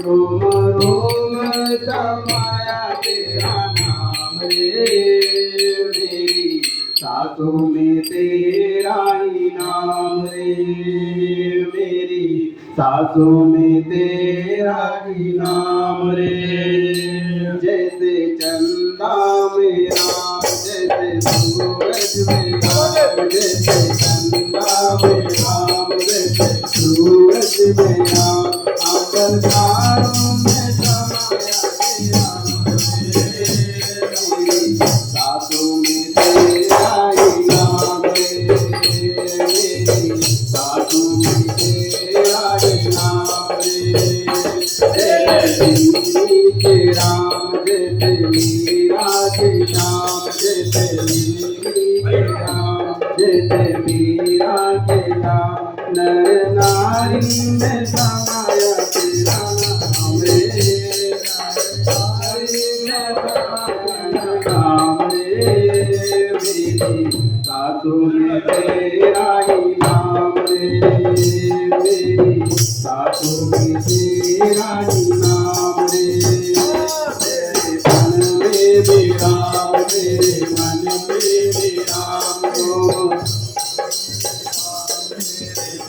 रोम रोम समाया तेरा नाम रे। मेरी सांसों में तेरा ही नाम रे। मेरी सांसों में तेरा ही नाम रे। जैसे चंदा में राम, जैसे सूरज में राम, जैसे चंदा में राम, जैसे सूरज में राम, आंचल तारों में समाया तेरा नाम रे। मेरी सांसों में तेरा ही नाम रे। मेरी सांसों में तेरा ही नाम रे। जैसे के राम, जैसे मीरा के श्याम, जैसे के राम, जैसे मीरा के राम, नर नारी में समाया तेरा नाम रे। नारी में समाया नाम रे। मेरी सांसों में तेरा ही नाम रे। मेरी सांसों में तेरा ही नाम रे। मेरे मन में भी राम, मेरे मन में भी राम हो,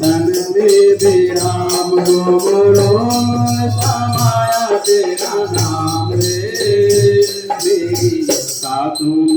मन में भी राम रोम रोम समाया तेरा नाम रे। मेरी सांसों